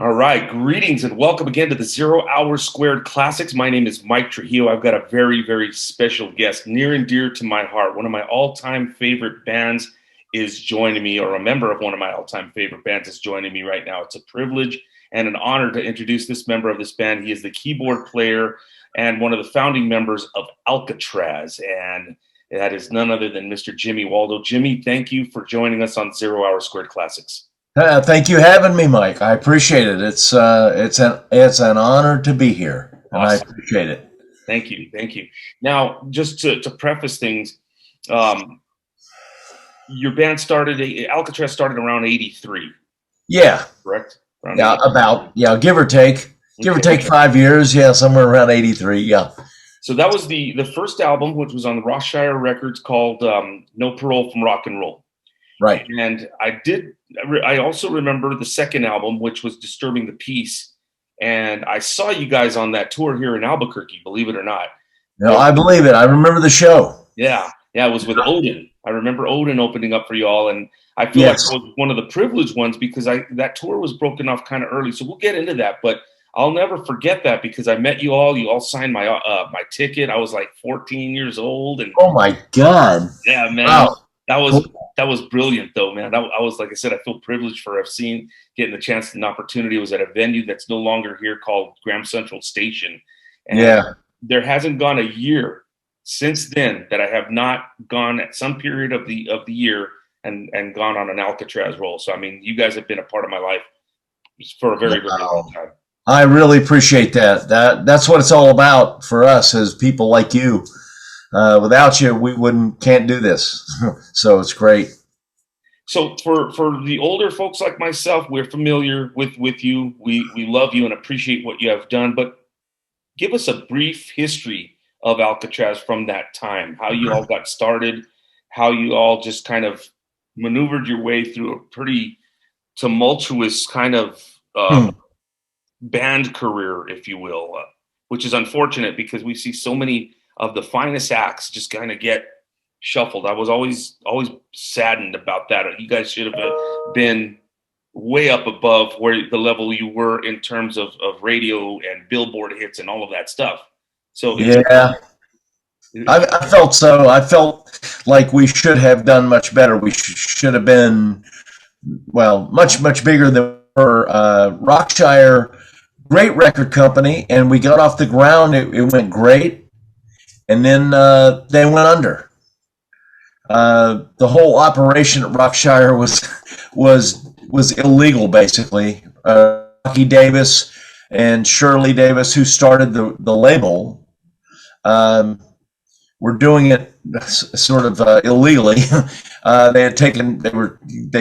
All right, greetings and welcome again to the 0 Hour Squared Classics. My name is Mike Trujillo. I've got a very, very special guest near and dear to my heart. One of my all-time favorite bands is joining me, or a member of one of my all-time favorite bands is joining me right now. It's a privilege and an honor to introduce this member of this band. He is the keyboard player and one of the founding members of Alcatrazz, and that is none other than Mr. Jimmy Waldo. Jimmy, thank you for joining us on 0 Hour Squared Classics. Thank you for having me, Mike. I appreciate it. It's an honor to be here, and Awesome. I appreciate it. Thank you. Now, just to preface things, your band Alcatrazz started around 83. Yeah, Correct? Around yeah, 83. give or take 5 years. Yeah, somewhere around 83. Yeah. So that was the first album, which was on the Rothshire Records, called No Parole from Rock and Roll. Right. And I also remember the second album, which was Disturbing the Peace. And I saw you guys on that tour here in Albuquerque, believe it or not. No, I believe it. I remember the show. Yeah, it was with Odin. I remember Odin opening up for y'all, and I feel Yes. like it was one of the privileged ones because that tour was broken off kind of early. So we'll get into that, but I'll never forget that because I met you all. You all signed my ticket. I was like 14 years old, and Oh my God. yeah, man, Wow. that was brilliant, though, man. I was, like I said, I feel privileged for getting the chance and opportunity. It was at a venue that's no longer here called Graham Central Station, and Yeah. there hasn't gone a year since then that I have not gone at some period of the year and gone on an Alcatrazz roll. So I mean, you guys have been a part of my life for a very, very long time. I really appreciate that. That's what it's all about for us as people like you. Without you, we can't do this. So it's great. So for the older folks like myself, we're familiar with you. We love you and appreciate what you have done. But give us a brief history of Alcatrazz from that time. How you all got started, how you all just kind of maneuvered your way through a pretty tumultuous kind of band career, if you will, which is unfortunate because we see so many of the finest acts just kind of get shuffled. I was always saddened about that. You guys should have been way up above where the level you were in terms of radio and Billboard hits and all of that stuff. So Yeah. I felt so. I felt like we should have done much better. We should have been, well, much bigger than we were. Rockshire, great record company, and we got off the ground. It went great, and then they went under. The whole operation at Rockshire was illegal, basically. Rocky Davis and Shirley Davis, who started the label, were doing it sort of illegally. They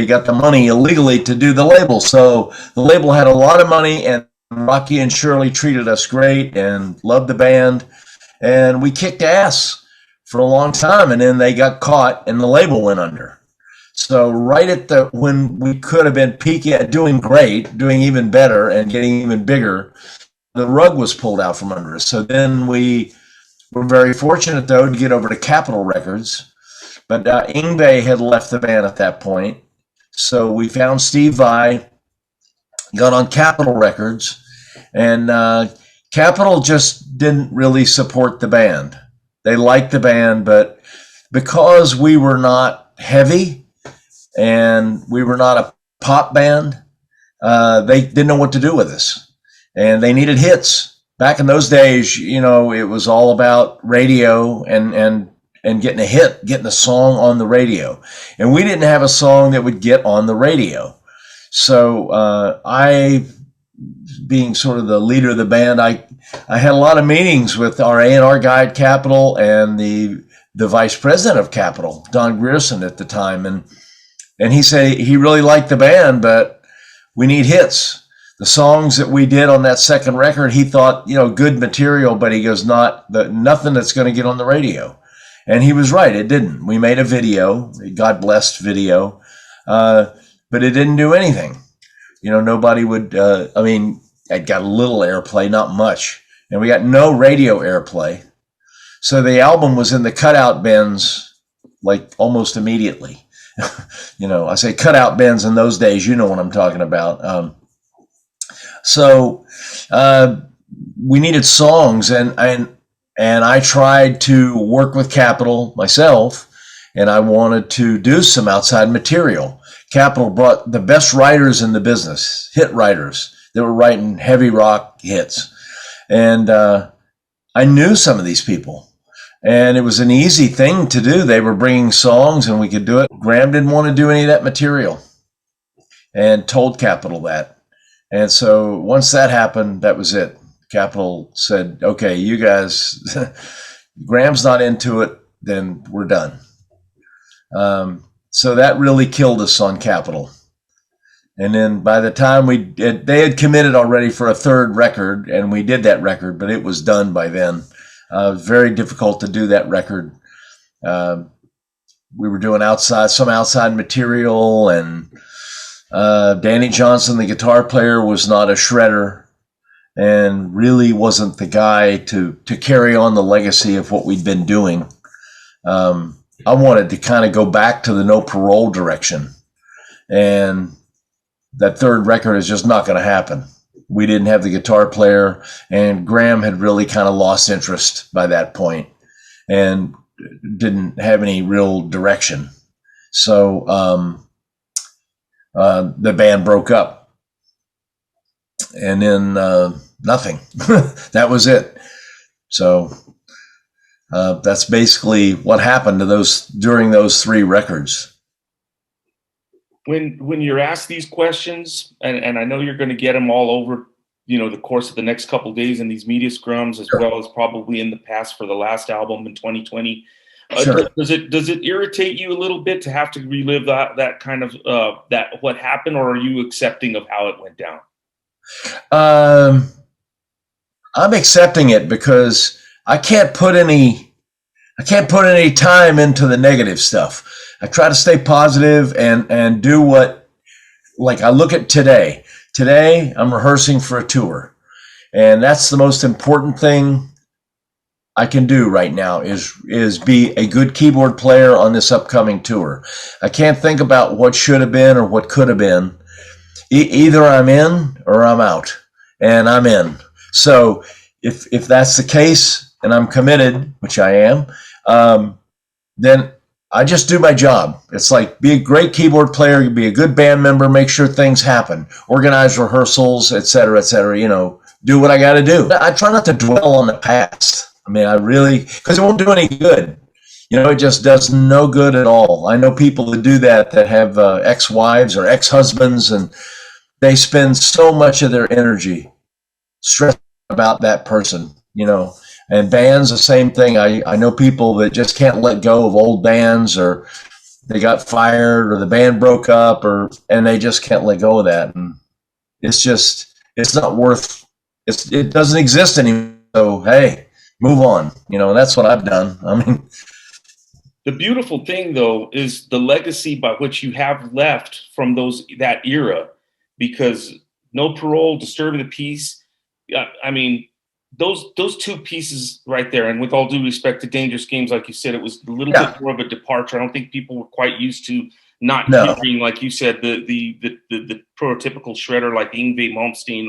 got the money illegally to do the label. So the label had a lot of money, and Rocky and Shirley treated us great and loved the band, and we kicked ass for a long time. And then they got caught, and the label went under. So right at when we could have been peaking, doing great, doing even better, and getting even bigger, the rug was pulled out from under us. So then we were very fortunate, though, to get over to Capitol Records. But Yngwie had left the band at that point. So we found Steve Vai, got on Capitol Records, and Capitol just didn't really support the band. They liked the band, but because we were not heavy and we were not a pop band, they didn't know what to do with us. And they needed hits. Back in those days, it was all about radio and getting a hit, getting a song on the radio. And we didn't have a song that would get on the radio. So I, being sort of the leader of the band, I had a lot of meetings with our A&R guy at Capitol and the vice president of Capitol, Don Grierson at the time. And he said he really liked the band, but we need hits. The songs that we did on that second record, he thought, good material, but he goes, nothing that's going to get on the radio. And he was right. It didn't. We made a video, God blessed video, but it didn't do anything. Nobody would, it got a little airplay, not much. And we got no radio airplay. So the album was in the cutout bins, like almost immediately. I say cutout bins in those days, you know what I'm talking about. So we needed songs, and I tried to work with Capitol myself, and I wanted to do some outside material. Capitol brought the best writers in the business, hit writers that were writing heavy rock hits, and I knew some of these people. And it was an easy thing to do. They were bringing songs and we could do it. Graham didn't want to do any of that material and told Capitol that. And so once that happened, that was it. Capitol said, okay, you guys, Graham's not into it, then we're done. So that really killed us on Capitol. And then by the time they had committed already for a third record, and we did that record, but it was done by then. It was very difficult to do that record. We were doing some outside material, and Danny Johnson, the guitar player, was not a shredder and really wasn't the guy to carry on the legacy of what we'd been doing. I wanted to kind of go back to the No Parole direction, and that third record is just not going to happen. We didn't have the guitar player, and Graham had really kind of lost interest by that point and didn't have any real direction. So the band broke up, and then nothing. That was it. So that's basically what happened to during those three records. When you're asked these questions, and I know you're going to get them all over, the course of the next couple of days in these media scrums, as Sure. well as probably in the past for the last album in 2020. Sure. Does it irritate you a little bit to have to relive that kind of that what happened, or are you accepting of how it went down? I'm accepting it because I can't put any time into the negative stuff. I try to stay positive and do like I look at today. Today, I'm rehearsing for a tour. And that's the most important thing I can do right now is be a good keyboard player on this upcoming tour. I can't think about what should have been or what could have been. Either I'm in or I'm out, and I'm in. So if that's the case and I'm committed, which I am, then I just do my job. It's like be a great keyboard player, be a good band member, make sure things happen, organize rehearsals, et cetera, do what I got to do. I try not to dwell on the past. I mean, because it won't do any good. It just does no good at all. I know people that do that have ex-wives or ex-husbands, and they spend so much of their energy stressing about that person, And bands, the same thing. I know people that just can't let go of old bands, or they got fired, or the band broke up, and they just can't let go of that. And it's not worth. It doesn't exist anymore. So hey, move on. That's what I've done. I mean, the beautiful thing though is the legacy by which you have left from that era, because No Parole, Disturbing the Peace. I mean, those two pieces right there, and with all due respect to Dangerous Games, like you said, it was a little bit more of a departure. I don't think people were quite used to not hearing, like you said, the prototypical shredder like Yngwie Malmsteen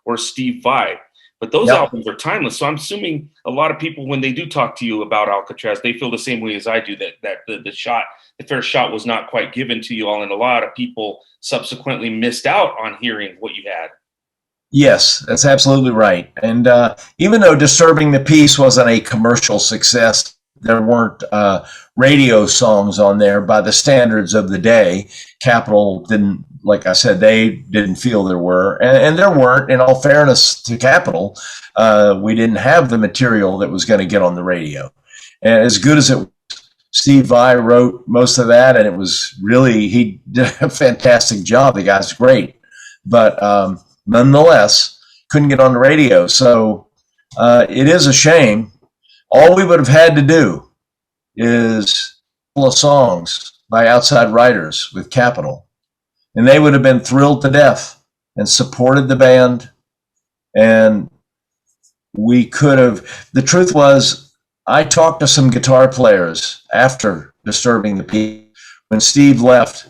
or Steve Vai. But those albums are timeless. So I'm assuming a lot of people, when they do talk to you about Alcatrazz, they feel the same way as I do, that the fair shot was not quite given to you all, and a lot of people subsequently missed out on hearing what you had. Yes, that's absolutely right. And even though Disturbing the Peace wasn't a commercial success, there weren't radio songs on there by the standards of the day. Capitol didn't, like I said, they didn't feel there were. And there weren't, in all fairness to Capitol, we didn't have the material that was going to get on the radio. And as good as it was, Steve Vai wrote most of that, and it was really, he did a fantastic job. The guy's great. But nonetheless, couldn't get on the radio. So it is a shame. All we would have had to do is a couple of songs by outside writers with Capitol, and they would have been thrilled to death and supported the band. And we could have, the truth was, I talked to some guitar players after Disturbing the Peace. When Steve left,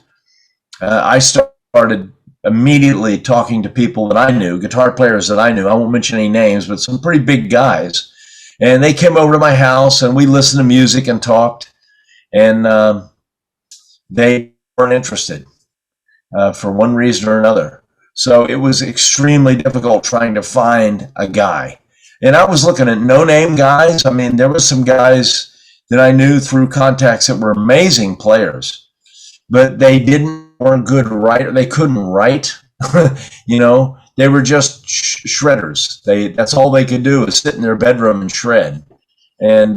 I started immediately talking to people that I knew, guitar players that I knew. I won't mention any names, but some pretty big guys. And they came over to my house and we listened to music and talked. And they weren't interested for one reason or another. So it was extremely difficult trying to find a guy. And I was looking at no-name guys. I mean, there were some guys that I knew through contacts that were amazing players, but weren't good writer. They couldn't write. You know, they were just shredders. That's all they could do is sit in their bedroom and shred. And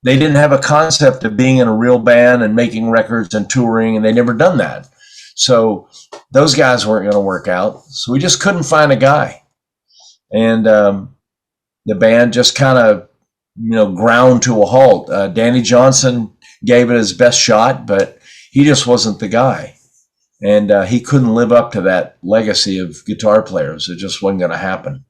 they didn't have a concept of being in a real band and making records and touring, and they never done that. So those guys weren't going to work out. So we just couldn't find a guy. And the band just kind of, ground to a halt. Danny Johnson gave it his best shot, but he just wasn't the guy. And he couldn't live up to that legacy of guitar players. It just wasn't going to happen.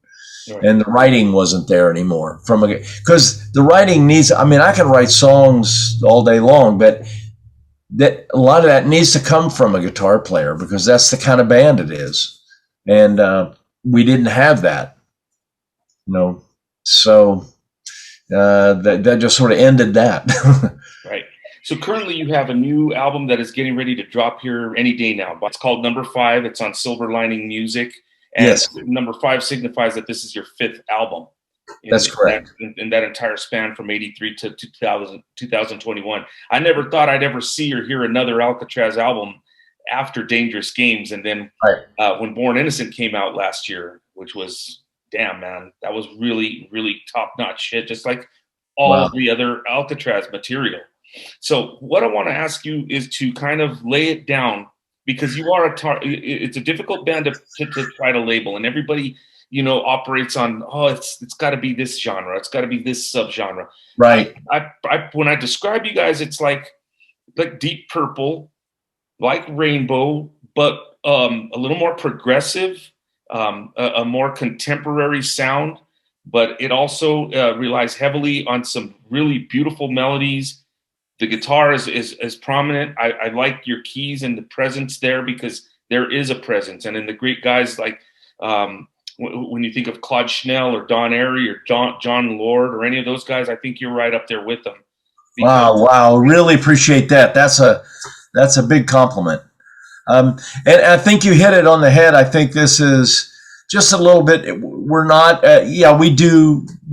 Right. And the writing wasn't there anymore. Because the writing needs, I could write songs all day long, but that a lot of that needs to come from a guitar player because that's the kind of band it is. And we didn't have that, So that just sort of ended that. Right. So currently you have a new album that is getting ready to drop here any day now. It's called Number 5. It's on Silver Lining Music. And yes. Number 5 signifies that this is your 5th album. That's correct. In that entire span from 83 to 2021. I never thought I'd ever see or hear another Alcatrazz album after Dangerous Games. And then when Born Innocent came out last year, which was, damn, man, that was really, really top-notch shit, just like all the other Alcatrazz material. So what I want to ask you is to kind of lay it down, because you are it's a difficult band to try to label, and everybody, operates on, it's got to be this genre, it's got to be this subgenre. Right. When I describe you guys, it's like Deep Purple, like Rainbow, but a little more progressive, a more contemporary sound, but it also relies heavily on some really beautiful melodies. The guitar is prominent. I like your keys and the presence there, because there is a presence. And in the great guys like when you think of Claude Schnell or Don Airey or John Lord or any of those guys, I think you're right up there with them. Wow. Really appreciate that. That's a big compliment. And I think you hit it on the head. I think this is just a little bit, we're not,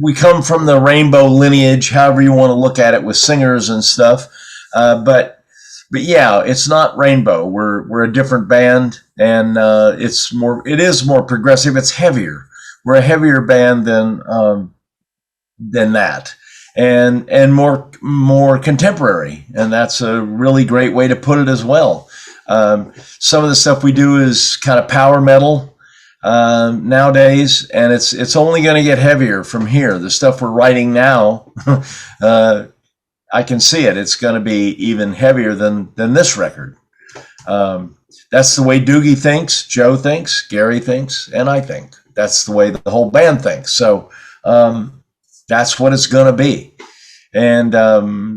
we come from the Rainbow lineage, however you want to look at it, with singers and stuff. But yeah, it's not Rainbow. We're a different band, and it is more progressive. It's heavier. We're a heavier band than that, and more contemporary. And that's a really great way to put it as well. Some of the stuff we do is kind of power metal nowadays, and it's only going to get heavier from here. The stuff we're writing now, I can see it. It's going to be even heavier than this record. That's the way Doogie thinks, Joe thinks, Gary thinks, and I think. That's the way the whole band thinks. So that's what it's going to be. And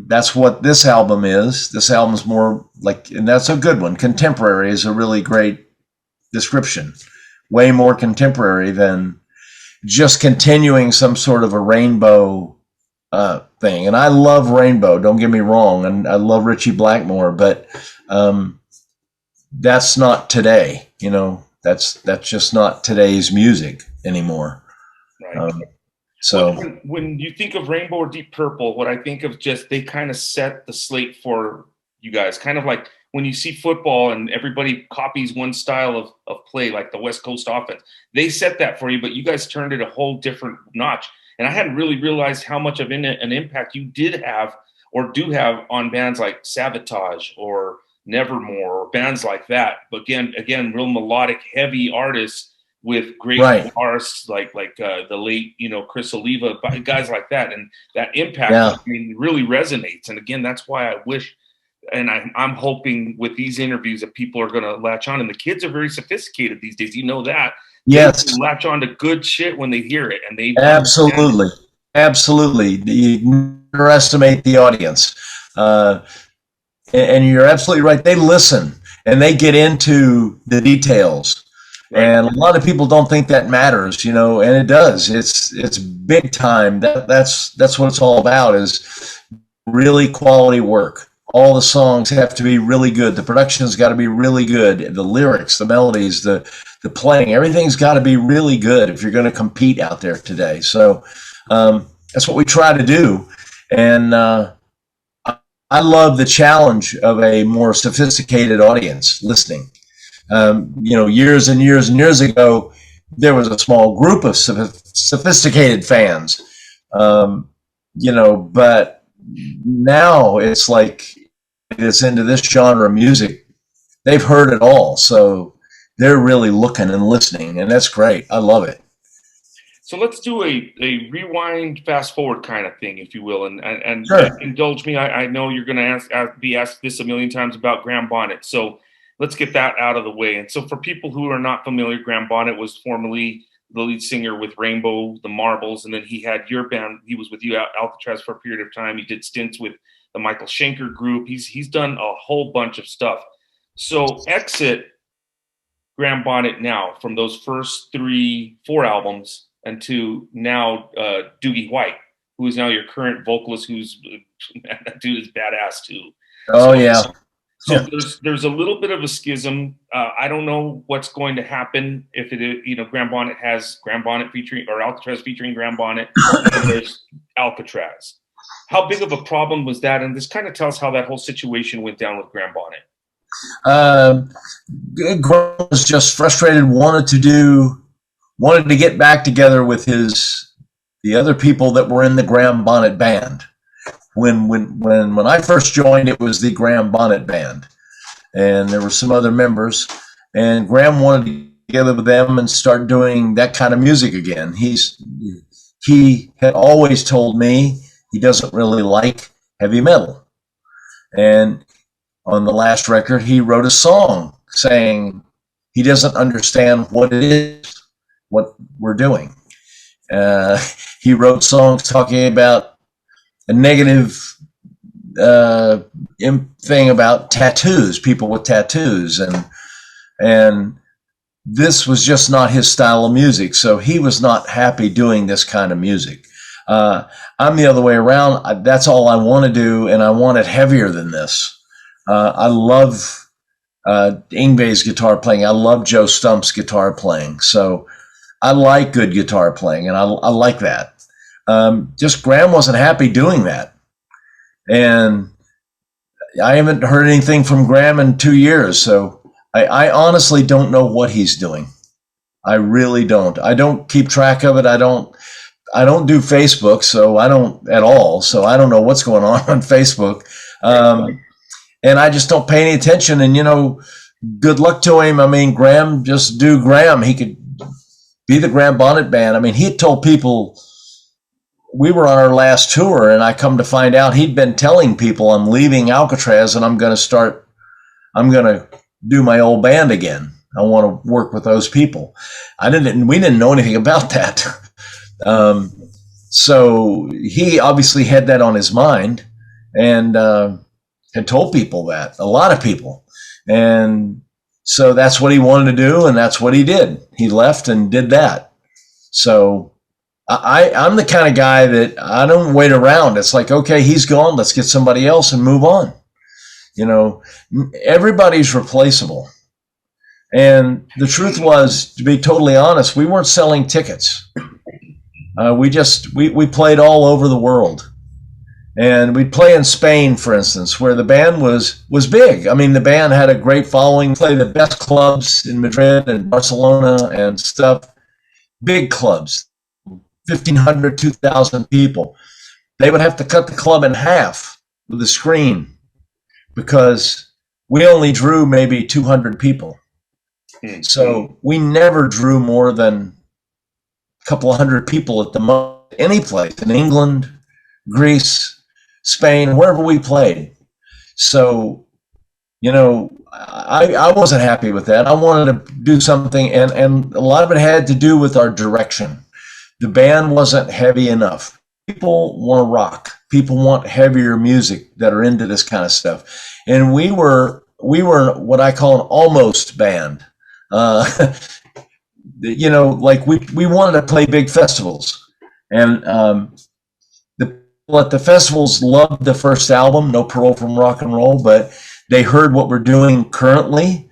that's what this album is. This album's more like, and that's a good one. Contemporary is a really great description. Way more contemporary than just continuing some sort of a Rainbow thing. And I love Rainbow, don't get me wrong, and I love Ritchie Blackmore, but that's not today. That's just not today's music anymore. Right. So when you think of Rainbow or Deep Purple, what I think of, just they kind of set the slate for you guys, kind of like when you see football and everybody copies one style of play, like the West Coast offense. They set that for you, but you guys turned it a whole different notch. And I hadn't really realized how much of an impact you did have or do have on bands like Sabotage or Nevermore or bands like that. But again, real melodic, heavy artists with great guitarists like the late, Chris Oliva, guys like that. And that impact really resonates. And again, that's why I wish, and I'm hoping with these interviews that people are going to latch on. And the kids are very sophisticated these days. You know that. Yes. They latch on to good shit when they hear it. And they absolutely. You underestimate the audience. And you're absolutely right. They listen and they get into the details Right. And a lot of people don't think that matters, you know, and it does. It's big time. That's what it's all about, is really quality work. All the songs have to be really good. The production's got to be really good. The lyrics, the melodies, the playing, everything's got to be really good if you're going to compete out there today. So that's what we try to do. And I love the challenge of a more sophisticated audience listening. You know, years and years and years ago, there was a small group of sophisticated fans, you know, but now it's like it's into this genre of music. They've heard it all. So they're really looking and listening, and that's great. I love it. So let's do a rewind, fast forward kind of thing, if you will, and Sure. indulge me. I know you're going to be asked this a million times about Graham Bonnet, so let's get that out of the way. And so, for people who are not familiar, Graham Bonnet was formerly the lead singer with Rainbow, the Marbles, and then he had your band. He was with you, Alcatrazz, for a period of time. He did stints with the Michael Schenker group. He's done a whole bunch of stuff. So exit Graham Bonnet now from those first 4 albums, and to now Doogie White, who is now your current vocalist, who's, man, that dude is badass too. Oh, So, yeah. so there's a little bit of a schism. I don't know what's going to happen if Graham Bonnet has Graham Bonnet featuring, or Alcatrazz featuring Graham Bonnet, and there's Alcatrazz. How big of a problem was that? And this kind of tells how that whole situation went down with Graham Bonnet. Graham was just frustrated, wanted to get back together with the other people that were in the Graham Bonnet band. When I first joined, it was the Graham Bonnet band, and there were some other members, and Graham wanted to get together with them and start doing that kind of music again. He had always told me he doesn't really like heavy metal, and on the last record, he wrote a song saying he doesn't understand what it is, what we're doing. He wrote songs talking about a negative thing about tattoos, people with tattoos, and this was just not his style of music. So he was not happy doing this kind of music. I'm the other way around. That's all I want to do, and I want it heavier than this. I love Yngwie's guitar playing. I love Joe Stump's guitar playing. So I like good guitar playing, and I like that. Just Graham wasn't happy doing that. And I haven't heard anything from Graham in 2 years. So I honestly don't know what he's doing. I really don't. I don't keep track of it. I don't do Facebook, so I don't at all. So I don't know what's going on Facebook. And I just don't pay any attention. And, you know, good luck to him. I mean, Graham, just do Graham. He could be the Graham Bonnet band. I mean, he had told people, we were on our last tour, and I come to find out he'd been telling people, I'm leaving Alcatrazz and I'm going to do my old band again. I want to work with those people. We didn't know anything about that. So he obviously had that on his mind, and had told people that, a lot of people. And so that's what he wanted to do, and that's what he did. He left and did that. So I'm the kind of guy that I don't wait around. It's like, okay, he's gone. Let's get somebody else and move on. You know, everybody's replaceable. And the truth was, to be totally honest, we weren't selling tickets. We played all over the world. And we'd play in Spain, for instance, where the band was big. I mean, the band had a great following, played the best clubs in Madrid and Barcelona and stuff. Big clubs, 1,500, 2,000 people. They would have to cut the club in half with a screen because we only drew maybe 200 people. So we never drew more than a couple of hundred people at the most, any place, in England, Greece, Spain, wherever we played. So, you know, I wasn't happy with that. I wanted to do something, and a lot of it had to do with our direction. The band wasn't heavy enough. People want to rock. People want heavier music that are into this kind of stuff. And we were what I call an almost band. you know, like we wanted to play big festivals, and the people at the festivals loved the first album, No Parole from Rock and Roll, but they heard what we're doing currently,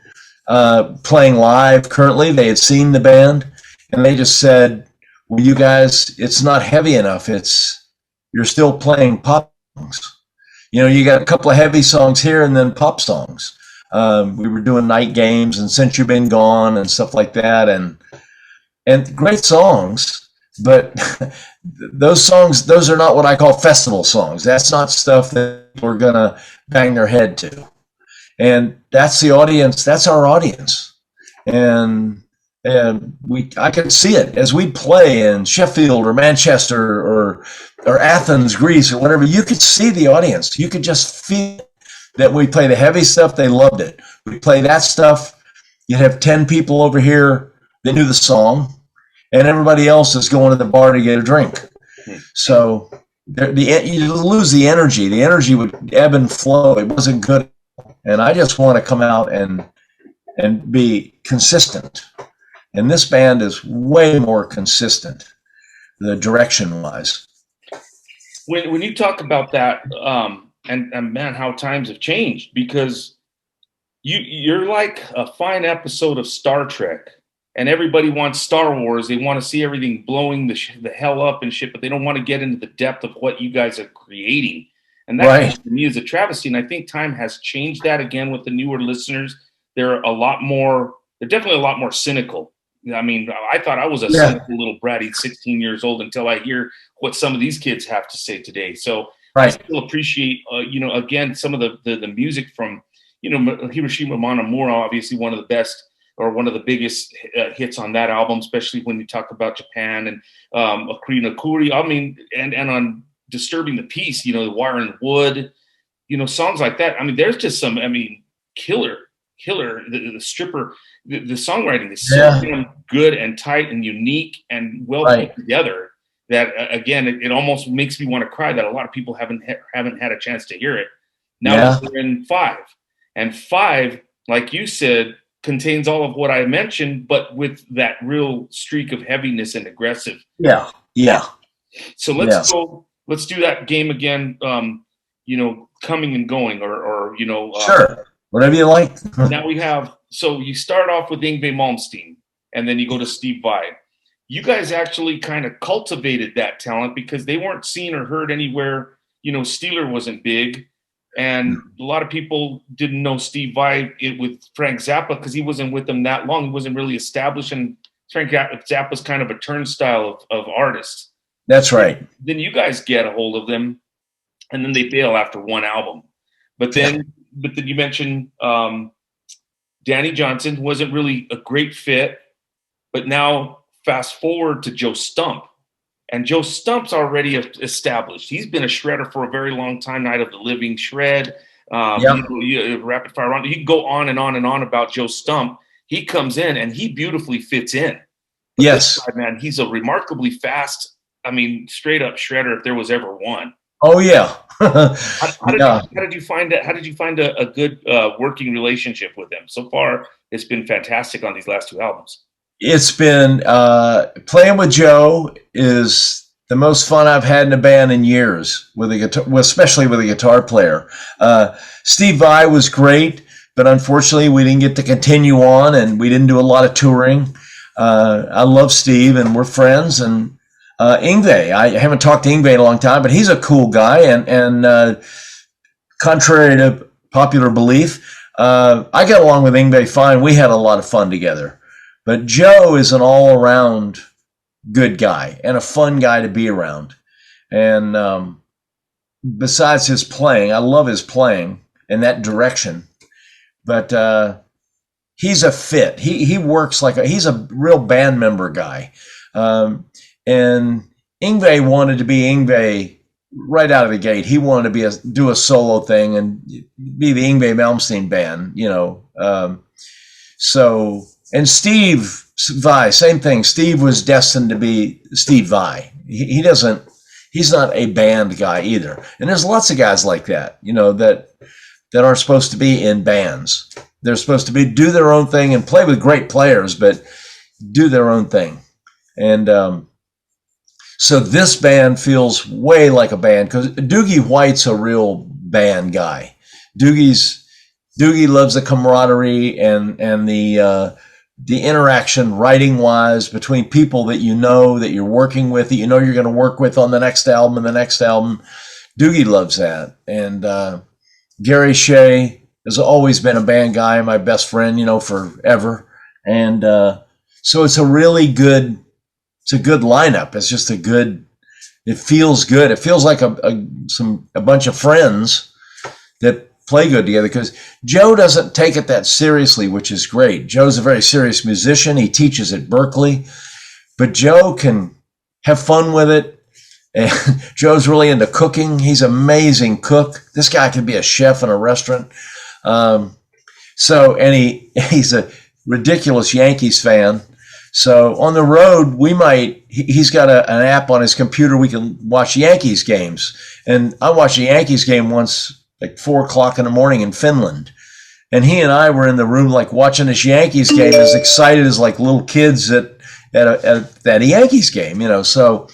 playing live currently. They had seen the band, and they just said, well, you guys, it's not heavy enough. You're still playing pop songs. You know, you got a couple of heavy songs here and then pop songs. We were doing Night Games and Since You've Been Gone and stuff like that, and great songs, but those are not what I call festival songs. That's not stuff that we're gonna bang their head to. And that's the audience, that's our audience. And I could see it as we'd play in Sheffield or Manchester or Athens, Greece, or whatever. You could see the audience. You could just feel that we play the heavy stuff, they loved it. We play that stuff, you'd have 10 people over here that knew the song, and everybody else is going to the bar to get a drink. So you lose the energy. The energy would ebb and flow. It wasn't good. And I just want to come out and be consistent. And this band is way more consistent, the direction-wise. When you talk about that, and man, how times have changed, because you're like a fine episode of Star Trek, and everybody wants Star Wars. They want to see everything blowing the hell up and shit, but they don't want to get into the depth of what you guys are creating. And that Right. to me is a travesty. And I think time has changed that again with the newer listeners. They're definitely a lot more cynical. I mean, I thought I was a cynical little bratty 16 years old until I hear what some of these kids have to say today. So I still appreciate, again, some of the music from, Hiroshima Mon Amour, obviously one of the best or one of the biggest hits on that album, especially when you talk about Japan, and Ocarina Kuri. I mean, and on Disturbing the Peace, the Wire and Wood, songs like that. I mean, there's just some, killer, the stripper, the songwriting is so damn good and tight and unique and well put together that, again, it almost makes me want to cry that a lot of people haven't had a chance to hear it. Now we're in 5. And 5, like you said, contains all of what I mentioned, but with that real streak of heaviness and aggressive. Yeah. So let's do that game again, coming and going, or sure. Whatever you like. Now we have, so you start off with Yngwie Malmsteen, and then you go to Steve Vai. You guys actually kind of cultivated that talent because they weren't seen or heard anywhere. Steeler wasn't big, and a lot of people didn't know Steve Vai with Frank Zappa because he wasn't with them that long. He wasn't really established, and Frank Zappa's kind of a turnstile of artists. That's right. Then you guys get a hold of them, and then they bail after one album. But then you mentioned Danny Johnson wasn't really a great fit, but now fast forward to Joe Stump, and Joe Stump's already established. He's been a shredder for a very long time. Night of the Living, Shred, Rapid Fire Round. You can go on and on and on about Joe Stump. He comes in and he beautifully fits in. But this guy, man, he's a remarkably fast, straight up shredder if there was ever one. Oh yeah. How did you find it? How did you find a good working relationship with them? So far, it's been fantastic on these last 2 albums. It's been playing with Joe is the most fun I've had in a band in years, with a guitar, especially with a guitar player. Steve Vai was great, but unfortunately we didn't get to continue on, and we didn't do a lot of touring. I love Steve, and we're friends. And Yngwie, I haven't talked to Yngwie in a long time, but he's a cool guy. And contrary to popular belief, I got along with Yngwie fine. We had a lot of fun together. But Joe is an all-around good guy and a fun guy to be around. And besides his playing, I love his playing in that direction. But he's a fit. He works he's a real band member guy. And Yngwie wanted to be Yngwie right out of the gate. He wanted to do a solo thing and be the Yngwie Malmsteen band, and Steve Vai, same thing. Steve was destined to be Steve Vai. He's not a band guy either. And there's lots of guys like that, that aren't supposed to be in bands. They're supposed to do their own thing and play with great players, but do their own thing. And so this band feels way like a band because Doogie White's a real band guy. Doogie loves the camaraderie and the interaction writing wise between people that that you're working with, that you're going to work with on the next album and the next album. Doogie loves that. And Gary Shea has always been a band guy, my best friend, forever. And so it's a good lineup. It's just it feels good. It feels like a bunch of friends that play good together, because Joe doesn't take it that seriously, which is great. Joe's a very serious musician. He teaches at Berkeley, but Joe can have fun with it. And Joe's really into cooking. He's an amazing cook. This guy could be a chef in a restaurant. And he's a ridiculous Yankees fan. So on the road, he's got an app on his computer. We can watch Yankees games. And I watched a Yankees game once, like 4:00 in the morning in Finland. And he and I were in the room, like watching this Yankees game, as excited as like little kids at a Yankees game, So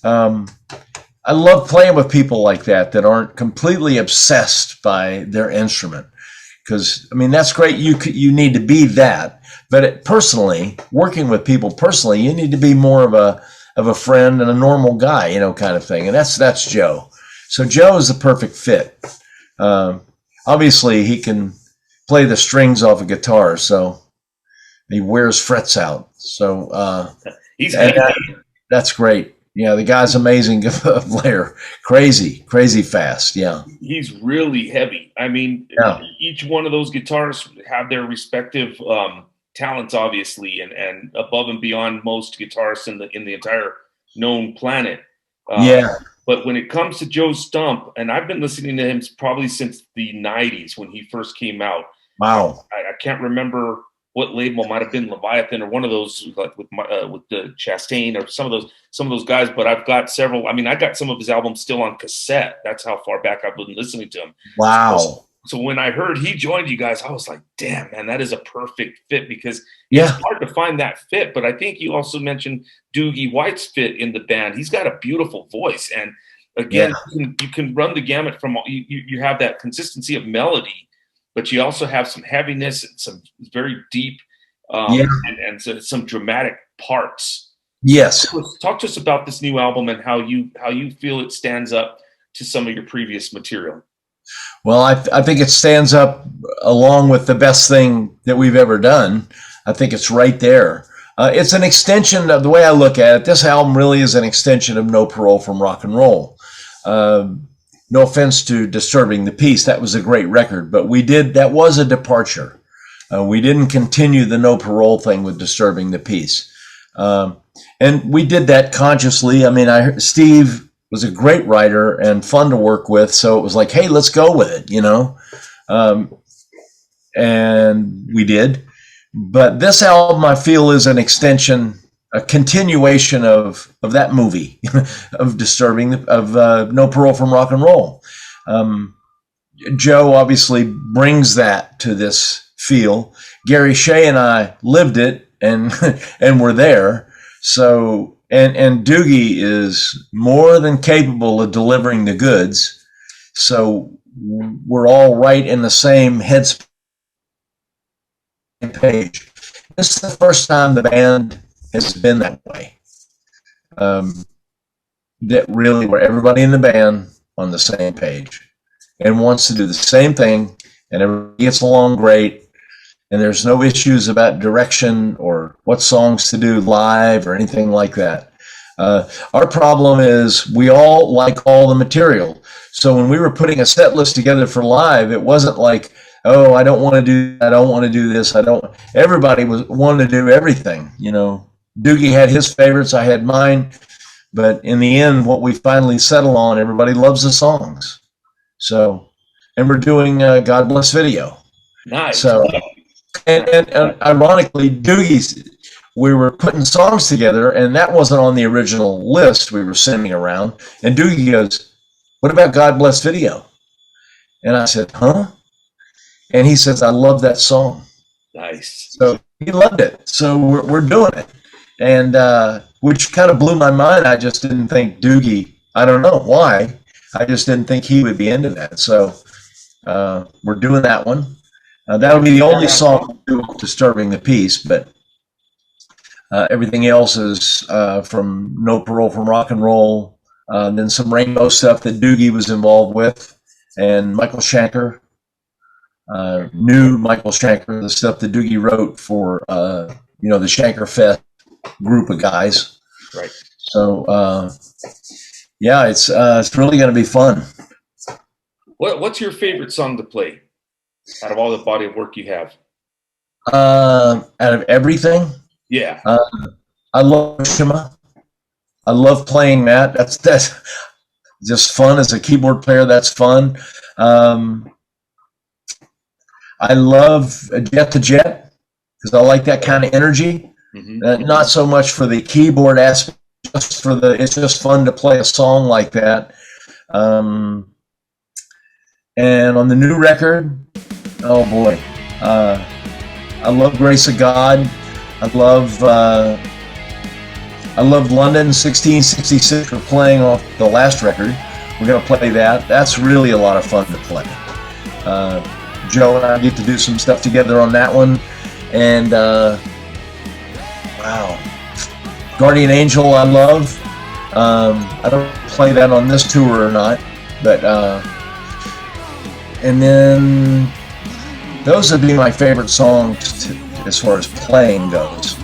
I love playing with people like that aren't completely obsessed by their instrument. Because, that's great. You need to be that. But personally, working with people personally, you need to be more of a friend and a normal guy, kind of thing. And that's Joe. So Joe is the perfect fit. Obviously, he can play the strings off a guitar, so he wears frets out. So that's great. Yeah, the guy's amazing player. Crazy fast. Yeah. He's really heavy. Each one of those guitarists have their respective talents, obviously, and above and beyond most guitarists in the entire known planet. But when it comes to Joe Stump, and I've been listening to him probably since the 90s when he first came out. Wow. I can't remember what label. Might have been Leviathan or one of those, like with the Chastain or some of those guys. But I've got several. I got some of his albums still on cassette. That's how far back I've been listening to him. Wow. So when I heard he joined you guys, I was like, damn, man, that is a perfect fit, because it's hard to find that fit. But I think you also mentioned Doogie White's fit in the band. He's got a beautiful voice. And again, you can run the gamut from you have that consistency of melody, but you also have some heaviness and some very deep and some dramatic parts. Yes. Talk to us about this new album and how you feel it stands up to some of your previous material. Well, I think it stands up along with the best thing that we've ever done. I think it's right there. It's an extension of the way I look at it. This album really is an extension of No Parole from Rock and Roll. No offense to Disturbing the Peace. That was a great record, but that was a departure. We didn't continue the No Parole thing with Disturbing the Peace. And we did that consciously. Steve was a great writer and fun to work with. So it was like, hey, let's go with it, and we did. But this album, I feel, is an extension, a continuation of that movie, of No Parole from Rock and Roll. Joe obviously brings that to this feel. Gary Shea and I lived it and were there. So, and Doogie is more than capable of delivering the goods. So we're all right in the same headspace page. This is the first time the band has been that way. That really, where everybody in the band on the same page and wants to do the same thing, and everybody gets along great, and there's no issues about direction or what songs to do live or anything like that. Our problem is we all like all the material. So when we were putting a set list together for live, it wasn't like, oh, I don't want to do that, I don't want to do this, everybody wanted to do everything. Doogie had his favorites, I had mine, but in the end, what we finally settle on, everybody loves the songs. So, and we're doing God Bless Video. Nice. So, and ironically, we were putting songs together, and that wasn't on the original list we were sending around. And Doogie goes, what about God Bless Video? And I said, huh? And he says, I love that song. Nice. So he loved it. So we're doing it. And which kind of blew my mind. I just didn't think Doogie, I don't know why, I just didn't think he would be into that. So we're doing that one. That'll be the only song disturbing the peace, but everything else is from No Parole from Rock and Roll, then some Rainbow stuff that Doogie was involved with, and Michael Schenker, new Michael Schenker, the stuff that Doogie wrote for the Schenker Fest group of guys. Right. So yeah, it's really going to be fun. What's your favorite song to play out of all the body of work you have? Out of everything, yeah, I love Shima. I love playing that. That's just fun as a keyboard player. That's fun. I love Jet to Jet because I like that kind of energy. Mm-hmm. Not so much for the keyboard aspect, just for it's just fun to play a song like that. And on the new record, oh boy, I love Grace of God. I love London 1666. We're playing off the last record. We're going to play that. That's really a lot of fun to play. Joe and I get to do some stuff together on that one. And wow, Guardian Angel I love. I don't play that on this tour or not, but and then those would be my favorite songs as far as playing goes.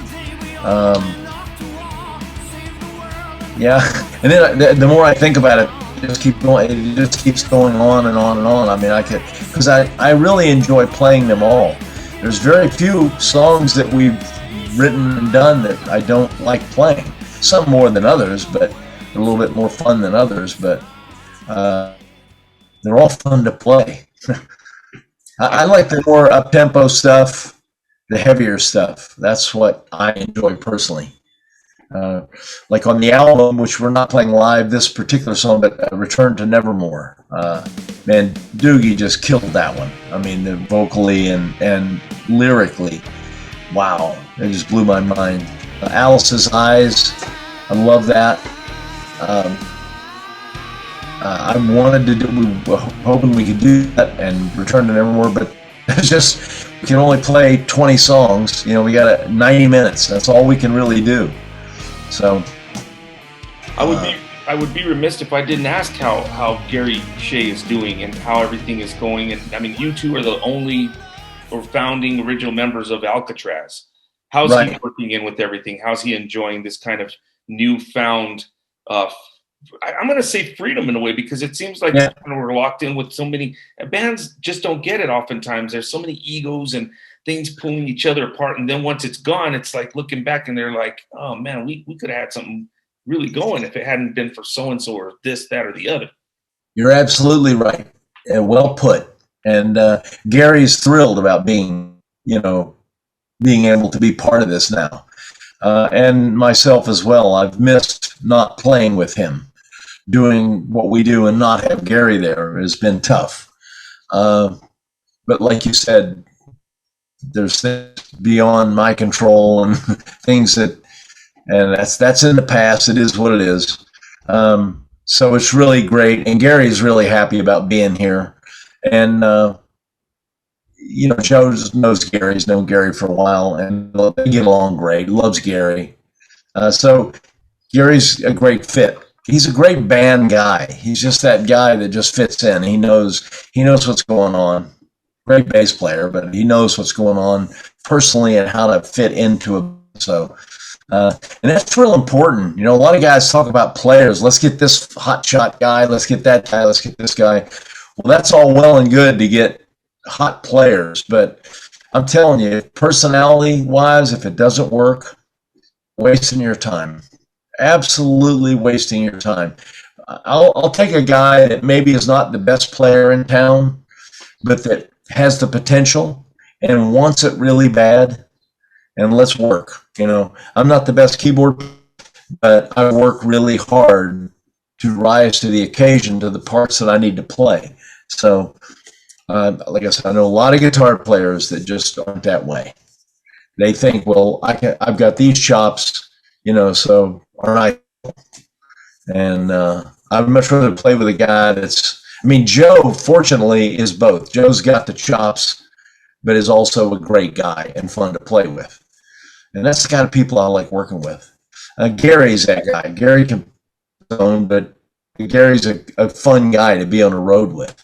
Yeah, and then the more I think about it, it just keeps going on and on and on. I mean, because I really enjoy playing them all. There's very few songs that we've written and done that I don't like playing. Some more than others, but a little bit more fun than others. But they're all fun to play. I like the more up-tempo stuff, the heavier stuff. That's what I enjoy personally. Like on the album, which we're not playing live, this particular song, but Return to Nevermore. Man, Doogie just killed that one. I mean, vocally and lyrically, wow, it just blew my mind. Alice's Eyes, I love that. I wanted to do, we were hoping we could do that and Return to Nevermore, but it's just, we can only play 20 songs. You know, we got 90 minutes. That's all we can really do. So I would be remiss if I didn't ask how Gary Shea is doing and how everything is going. And I mean, you two are the only or founding original members of Alcatrazz. How's he working in with everything? How's he enjoying this kind of newfound, I'm going to say freedom in a way, because it seems like we're locked in with so many bands just don't get it. Oftentimes there's so many egos and things pulling each other apart. And then once it's gone, it's like looking back and they're like, oh man, we could have had something really going if it hadn't been for so-and-so or this, that, or the other. You're absolutely right. Well put. And Gary's thrilled about being able to be part of this now. And myself as well. I've missed not playing with him. Doing what we do and not have Gary there has been tough. But like you said, there's things beyond my control and things and that's in the past. It is what it is. So it's really great. And Gary's really happy about being here. And, Joe knows Gary's known Gary for a while and they get along great. Loves Gary. So Gary's a great fit. He's a great band guy. He's just that guy that just fits in. He knows what's going on. Great bass player, but he knows what's going on personally and how to fit into it. So, and that's real important. A lot of guys talk about players. Let's get this hot shot guy. Let's get that guy. Let's get this guy. Well, that's all well and good to get hot players, but I'm telling you, personality-wise, if it doesn't work, wasting your time. Absolutely wasting your time. I'll take a guy that maybe is not the best player in town, but that has the potential and wants it really bad, and let's work. I'm not the best keyboard, but I work really hard to rise to the occasion, to the parts that I need to play. So, like I said, I know a lot of guitar players that just aren't that way. they think, well, I've got these chops, so aren't I? And I'd much rather play with a guy Joe, fortunately, is both. Joe's got the chops, but is also a great guy and fun to play with. And that's the kind of people I like working with. Gary's that guy. Gary can own, but Gary's a fun guy to be on the road with.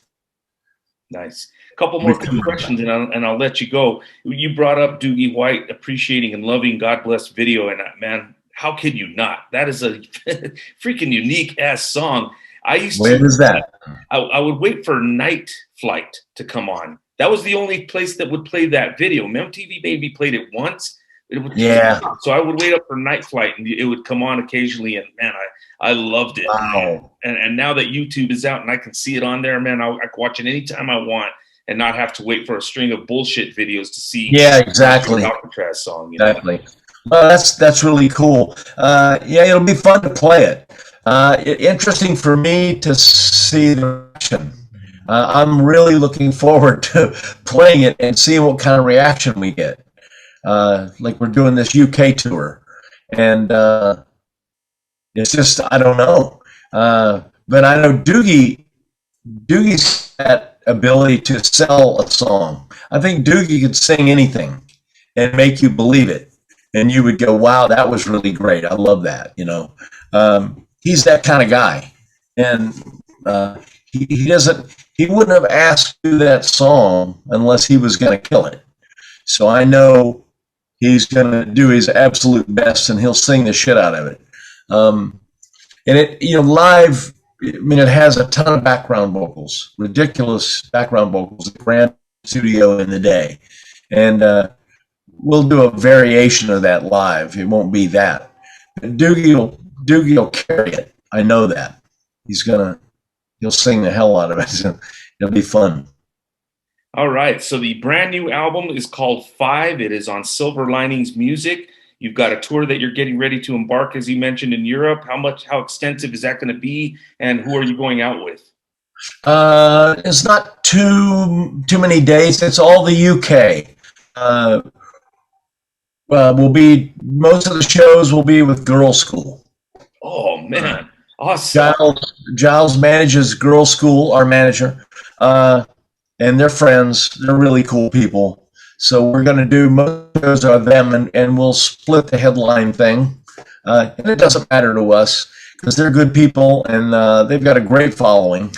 Nice. A couple more quick questions, and I'll let you go. You brought up Doogie White appreciating and loving God Bless video, and man, how could you not? That is a freaking unique ass song. Where is that? I would wait for Night Flight to come on. That was the only place that would play that video. MTV maybe played it once. So I would wait up for Night Flight, and it would come on occasionally. And man, I loved it. Wow. And now that YouTube is out and I can see it on there, man, I can watch it anytime I want and not have to wait for a string of bullshit videos to see. Yeah, exactly. Alcatrazz song. Exactly. Well, that's really cool. It'll be fun to play it. Interesting for me to see the reaction. I'm really looking forward to playing it and seeing what kind of reaction we get. Like we're doing this UK tour, and it's just, I don't know. But I know Doogie's that ability to sell a song. I think Doogie could sing anything and make you believe it. And you would go, wow, that was really great. I love that. He's that kind of guy. And he wouldn't have asked to do that song unless he was going to kill it. So I know he's going to do his absolute best and he'll sing the shit out of it. And it, live, it has a ton of background vocals, ridiculous background vocals, the grand studio in the day. And we'll do a variation of that live. It won't be that. But Doogie will carry it. I know that. He'll sing the hell out of it. It'll be fun. All right. So the brand new album is called 5. It is on Silver Linings Music. You've got a tour that you're getting ready to embark, as you mentioned, in Europe. How extensive is that going to be? And who are you going out with? It's not too many days. It's all the UK. Most of the shows will be with Girls School. Oh man, awesome! Giles manages Girls School, our manager, and they're friends. They're really cool people. So we're going to do most shows of them, and we'll split the headline thing. And it doesn't matter to us because they're good people and they've got a great following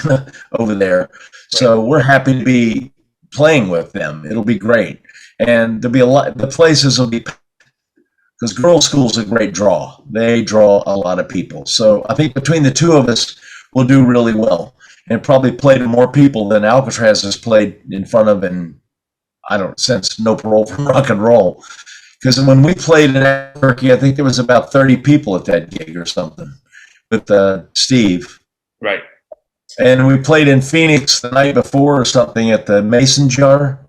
over there. So we're happy to be playing with them. It'll be great, and there'll be a lot. The places will be. Because Girls School's a great draw. They draw a lot of people. So I think between the two of us, we'll do really well. And probably play to more people than Alcatrazz has played in front of since No Parole from Rock and Roll. Because when we played in Albuquerque, I think there was about 30 people at that gig or something with Steve. Right. And we played in Phoenix the night before or something at the Mason Jar.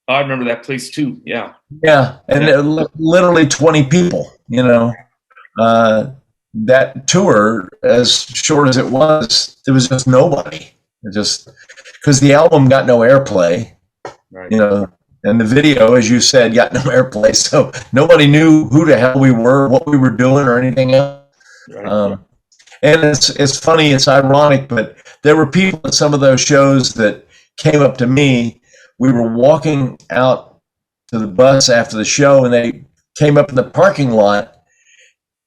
Oh, I remember that place too. Yeah. Yeah, and literally 20 people, that tour, as short as it was, there was just nobody. Because the album got no airplay, right. And the video, as you said, got no airplay. So nobody knew who the hell we were, what we were doing, or anything else. Right. And it's funny, it's ironic, but there were people at some of those shows that came up to me. We were walking out to the bus after the show, and they came up in the parking lot,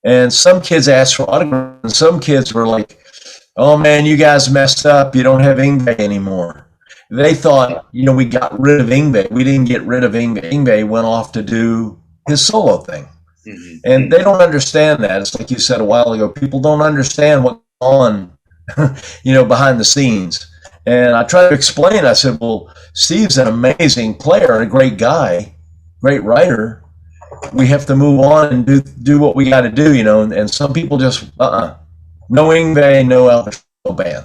and some kids asked for autographs, and some kids were like, oh man, you guys messed up. You don't have Yngwie anymore. They thought, we got rid of Yngwie. We didn't get rid of Yngwie. Yngwie went off to do his solo thing. Mm-hmm. And they don't understand that. It's like you said a while ago, people don't understand what's on, behind the scenes. And I tried to explain, I said, well, Steve's an amazing player and a great guy, great writer. We have to move on and do what we got to do, and some people just, no Yngwie, no Alcatrazz band.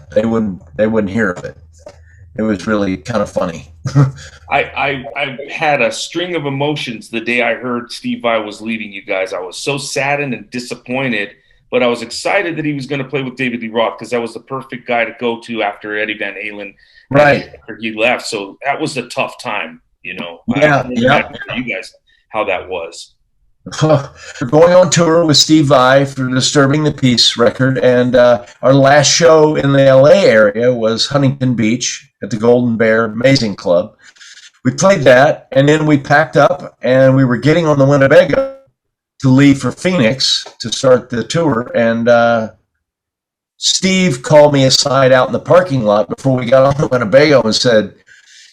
They wouldn't hear of it. It was really kind of funny. I had a string of emotions the day I heard Steve Vai was leaving you guys. I was so saddened and disappointed, but I was excited that he was going to play with David Lee Roth because that was the perfect guy to go to after Eddie Van Halen. Right. After he left. So that was a tough time, Yeah. You guys. how that was. We're going on tour with Steve Vai for Disturbing the Peace record, and our last show in the LA area was Huntington Beach at the Golden Bear Amazing Club. We played that, and then we packed up, and we were getting on the Winnebago to leave for Phoenix to start the tour, and Steve called me aside out in the parking lot before we got on the Winnebago and said,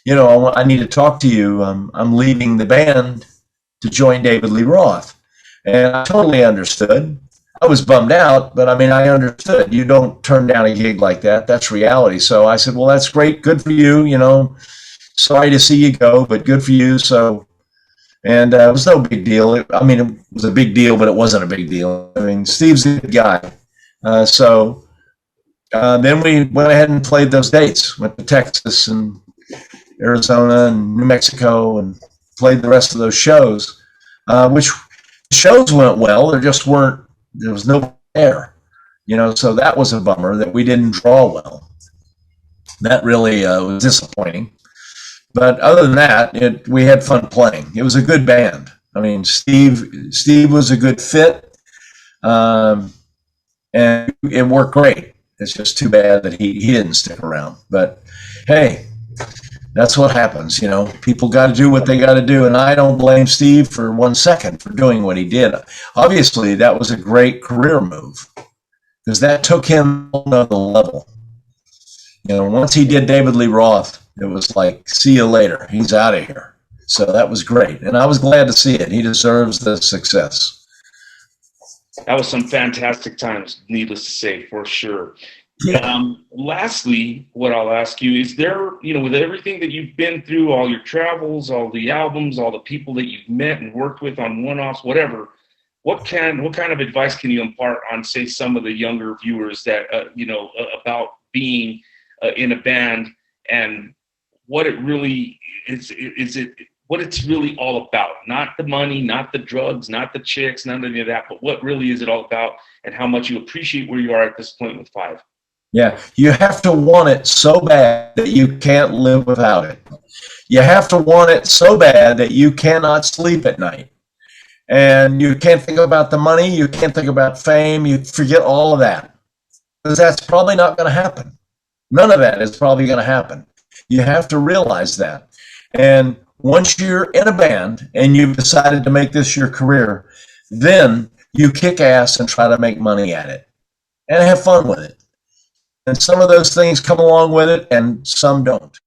you know, I need to talk to you. I'm leaving the band to join David Lee Roth. And I totally understood. I was bummed out, but I mean, I understood. You don't turn down a gig like that. That's reality. So I said, well, that's great. Good for you. You know, sorry to see you go, but good for you. So, and it was no big deal. It was a big deal, but it wasn't a big deal. I mean, Steve's a good guy. Then we went ahead and played those dates, went to Texas and Arizona and New Mexico and played the rest of those shows, which shows went well. There was no air, you know, so that was a bummer that we didn't draw well. That really was disappointing. But other than that, we had fun playing. It was a good band. I mean, Steve was a good fit, and it worked great. It's just too bad that he didn't stick around. But hey, that's what happens, you know. People got to do what they got to do, and I don't blame Steve for 1 second for doing what he did. Obviously, that was a great career move because that took him to another level. You know, once he did David Lee Roth, it was like, see you later. He's out of here. So that was great, and I was glad to see it. He deserves the success. That was some fantastic times, needless to say, for sure. Yeah. Lastly, what I'll ask you is there, you know, with everything that you've been through, all your travels, all the albums, all the people that you've met and worked with on one-offs, whatever, what kind of advice can you impart on, say, some of the younger viewers that, about being in a band and what it really what it's really all about? Not the money, not the drugs, not the chicks, not any of that, but what really is it all about and how much you appreciate where you are at this point with Five? Yeah, you have to want it so bad that you can't live without it. You have to want it so bad that you cannot sleep at night. And you can't think about the money, you can't think about fame, you forget all of that. Because that's probably not going to happen. None of that is probably going to happen. You have to realize that. And once you're in a band and you've decided to make this your career, then you kick ass and try to make money at it and have fun with it. And some of those things come along with it and some don't.